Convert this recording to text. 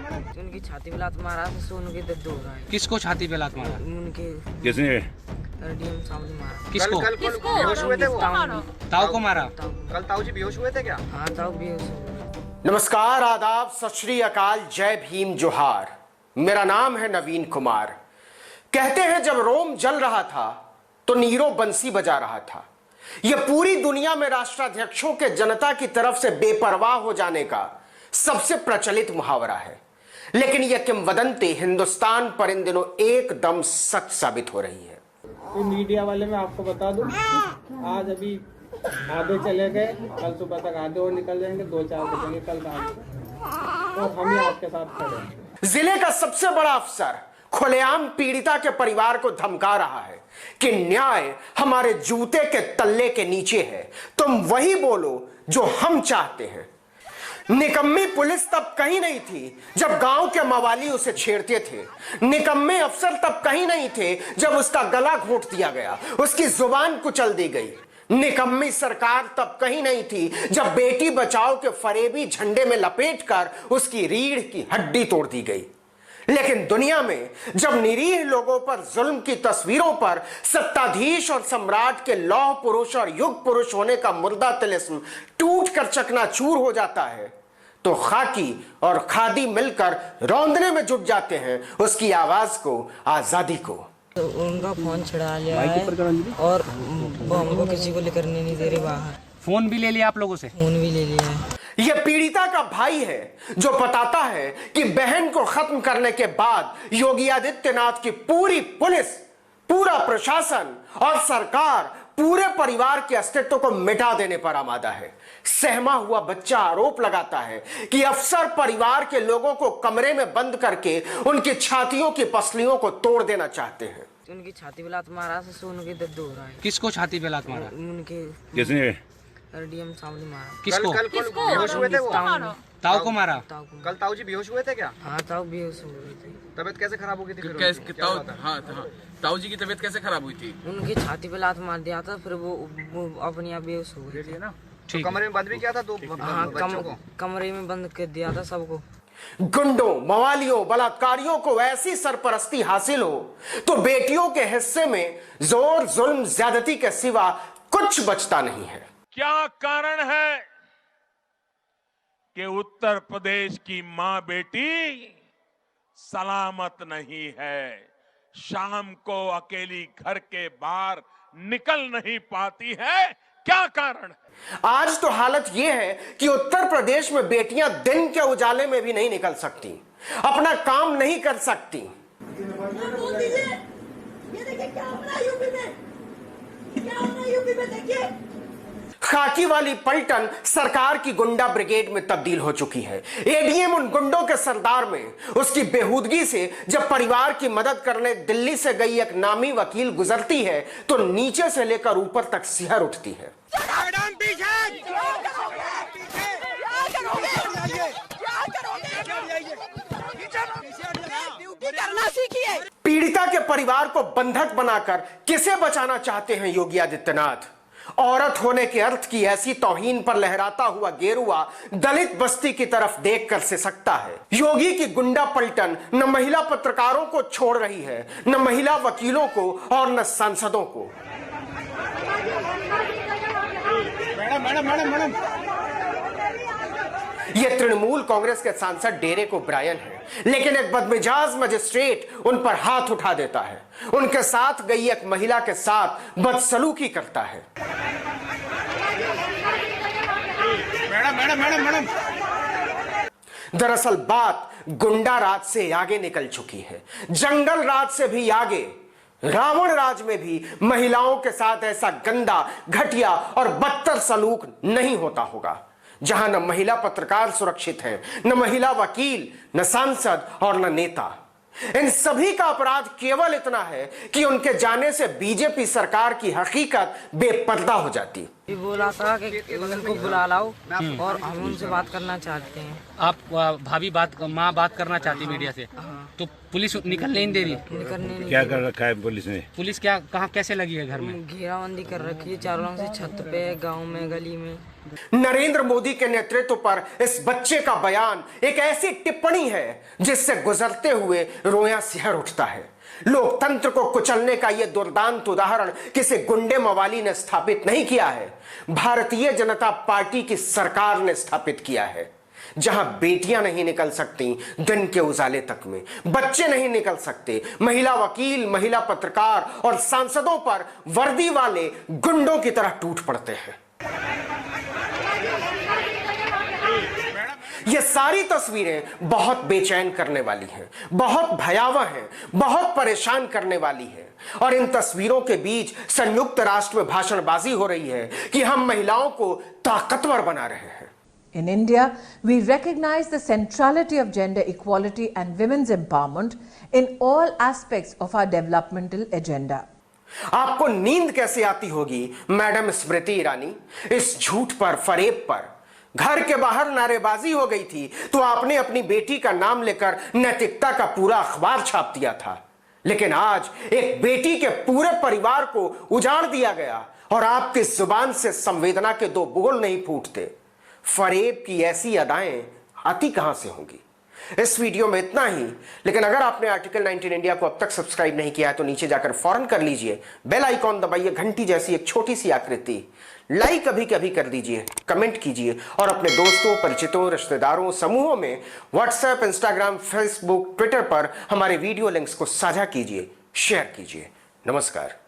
उनकी छाती पे लात मारा तो उनके दर्द हो रहा है। किसको छाती पे लात मारा? उनके किसने? डीएम साहब ने मारा। किसको? कल बेहोश हुए थे वो? ताऊ को मारा? कल ताऊ जी बेहोश हुए थे क्या? हाँ ताऊ भी नमस्कार, आदाब, सत श्री अकाल, जय भीम, जोहार। मेरा नाम है नवीन कुमार। कहते हैं जब रोम जल रहा था तो नीरो बंसी बजा रहा था। यह पूरी दुनिया में राष्ट्राध्यक्षों के जनता की तरफ से बेपरवाह हो जाने का सबसे प्रचलित मुहावरा है, लेकिन यह किंवदंती हिंदुस्तान पर इन दिनों एकदम सच साबित हो रही है। तो मीडिया वाले मैं आपको बता दूं, आज अभी आधे चले गए, कल सुबह तक आधे और निकल जाएंगे, 2-4 बजेंगे कल रात को, तो हम ही आपके साथ खड़े हैं। जिले का सबसे बड़ा अफसर खुलेआम पीड़िता के परिवार को धमका रहा है कि न्याय हमारे जूते के तल्ले के नीचे है, तुम वही बोलो जो हम चाहते हैं। निकम्मी पुलिस तब कहीं नहीं थी जब गांव के मवाली उसे छेड़ते थे। निकम्मे अफसर तब कहीं नहीं थे जब उसका गला घोंट दिया गया, उसकी जुबान कुचल दी गई। निकम्मी सरकार तब कहीं नहीं थी जब बेटी बचाओ के फरेबी झंडे में लपेटकर उसकी रीढ़ की हड्डी तोड़ दी गई। लेकिन दुनिया में जब निरीह लोगों पर जुल्म की तस्वीरों पर सत्ताधीश और सम्राट के लौह पुरुष और युग पुरुष होने का मुर्दा तिलिस्म टूट कर चकनाचूर हो जाता है, तो खाकी और खादी मिलकर रौंदने में जुट जाते हैं उसकी आवाज को, आजादी को। तो उनका फोन छुड़ा लिया है और वो हमको किसी को लेकर नहीं दे रहे बाहर। फोन भी ले लिया आप लोगों से? फोन भी ले लिया है। यह पीड़िता का भाई है जो बताता है कि बहन को खत्म करने के बाद योगी आदित्यनाथ की पूरी पुलिस, पूरा प्रशासन और सरकार पूरे परिवार के अस्तित्व को मिटा देने पर आमादा है। सहमा हुआ बच्चा आरोप लगाता है कि अफसर परिवार के लोगों को कमरे में बंद करके उनकी छातियों की पसलियों को तोड़ देना चाहते हैं। उनकी छाती पे लात मारा तो उनके दर्द हो रहा है। किसको छाती पे लात मारा? उनके किसने? डीएम साहब ने मारा। किसको? कल बेहोश हुए थे वो? ताऊ को मारा? कल ताऊ जी बेहोश हुए थे क्या? हाँ ताऊ भी हो गई थी। तबीयत कैसे खराब हो गई थी? ताऊ जी की तबीयत कैसे खराब हुई थी? उनकी छाती पे लात मार दिया था, फिर वो अपने आप बेहोश हो गए थे ना। तो कमरे में बंद भी किया था तो हाँ कमरे में बंद कर दिया था सबको। गुंडों, मवालियों, बलात्कारियों को ऐसी सरपरस्ती हासिल हो तो बेटियों के हिस्से में जोर, जुल्म, ज्यादती के सिवा कुछ बचता नहीं है। क्या कारण है कि उत्तर प्रदेश की मां बेटी सलामत नहीं है, शाम को अकेली घर के बाहर निकल नहीं पाती है? क्या कारण है? आज तो हालत यह है कि उत्तर प्रदेश में बेटियां दिन के उजाले में भी नहीं निकल सकती, अपना काम नहीं कर सकती। ये देखिए क्या हो रहा है यूपी में, क्या हो रहा है यूपी में, देखिए। खाकी वाली पलटन सरकार की गुंडा ब्रिगेड में तब्दील हो चुकी है। एडीएम उन गुंडों के सरदार में। उसकी बेहूदगी से जब परिवार की मदद करने दिल्ली से गई एक नामी वकील गुजरती है तो नीचे से लेकर ऊपर तक सिहर उठती है। पीड़िता के परिवार को बंधक बनाकर किसे बचाना चाहते हैं योगी आदित्यनाथ? औरत होने के अर्थ की ऐसी तौहीन पर लहराता हुआ गेरुआ दलित बस्ती की तरफ देखकर सिसकता है। योगी की गुंडा पलटन न महिला पत्रकारों को छोड़ रही है, न महिला वकीलों को और न सांसदों को। मैडम ये तृणमूल कांग्रेस के सांसद डेरेक ओब्रायन है, लेकिन एक बदमिजाज मजिस्ट्रेट उन पर हाथ उठा देता है, उनके साथ गई एक महिला के साथ बदसलूकी करता है। मैडम दरअसल बात गुंडा राज से आगे निकल चुकी है, जंगल राज से भी आगे। रावण राज में भी महिलाओं के साथ ऐसा गंदा, घटिया और बदतर सलूक नहीं होता होगा, जहां न महिला पत्रकार सुरक्षित हैं, न महिला वकील, न सांसद और न नेता। इन सभी का अपराध केवल इतना है कि उनके जाने से बीजेपी सरकार की हकीकत बेपर्दा हो जाती। बोला था कि उनको बुला लाओ और हम उनसे बात करना चाहते हैं। आप भाभी माँ बात करना चाहती मीडिया से, तो पुलिस निकलने नहीं दे रही? निकलने नहीं। क्या कर रखा है पुलिस ने? पुलिस क्या कहाँ कैसे लगी है घर में? घेराबंदी कर रखी है चारों से, छत पे, गाँव में, गली में। नरेंद्र मोदी के नेतृत्व पर इस बच्चे का बयान एक ऐसी टिप्पणी है जिससे गुजरते हुए रोया सिहर उठता है। लोकतंत्र को कुचलने का यह दुर्दांत उदाहरण किसी गुंडे मवाली ने स्थापित नहीं किया है, भारतीय जनता पार्टी की सरकार ने स्थापित किया है। जहां बेटियां नहीं निकल सकती दिन के उजाले तक में, बच्चे नहीं निकल सकते, महिला वकील, महिला पत्रकार और सांसदों पर वर्दी वाले गुंडों की तरह टूट पड़ते हैं। ये सारी तस्वीरें बहुत बेचैन करने वाली हैं, बहुत भयावह हैं, बहुत परेशान करने वाली हैं। और इन तस्वीरों के बीच संयुक्त राष्ट्र में भाषणबाजी हो रही है कि हम महिलाओं को ताकतवर बना रहे हैं। In India, we recognize the centrality of gender equality and women's empowerment in all aspects of our developmental agenda. आपको नींद कैसे आती होगी मैडम स्मृति ईरानी? इस झूठ पर, फरेब पर घर के बाहर नारेबाजी हो गई थी तो आपने अपनी बेटी का नाम लेकर नैतिकता का पूरा अखबार छाप दिया था, लेकिन आज एक बेटी के पूरे परिवार को उजाड़ दिया गया और आपकी जुबान से संवेदना के दो बोल नहीं फूटते। फरेब की ऐसी अदाएं आती कहां से होंगी? इस वीडियो में इतना ही, लेकिन अगर आपने आर्टिकल 19 इंडिया को अब तक सब्सक्राइब नहीं किया है तो नीचे जाकर फौरन कर लीजिए, बेल आइकॉन दबाइए, घंटी जैसी एक छोटी सी आकृति, लाइक कभी कभी कर दीजिए, कमेंट कीजिए और अपने दोस्तों, परिचितों, रिश्तेदारों, समूहों में व्हाट्सएप, इंस्टाग्राम, फेसबुक, ट्विटर पर हमारे वीडियो लिंक्स को साझा कीजिए, शेयर कीजिए। नमस्कार।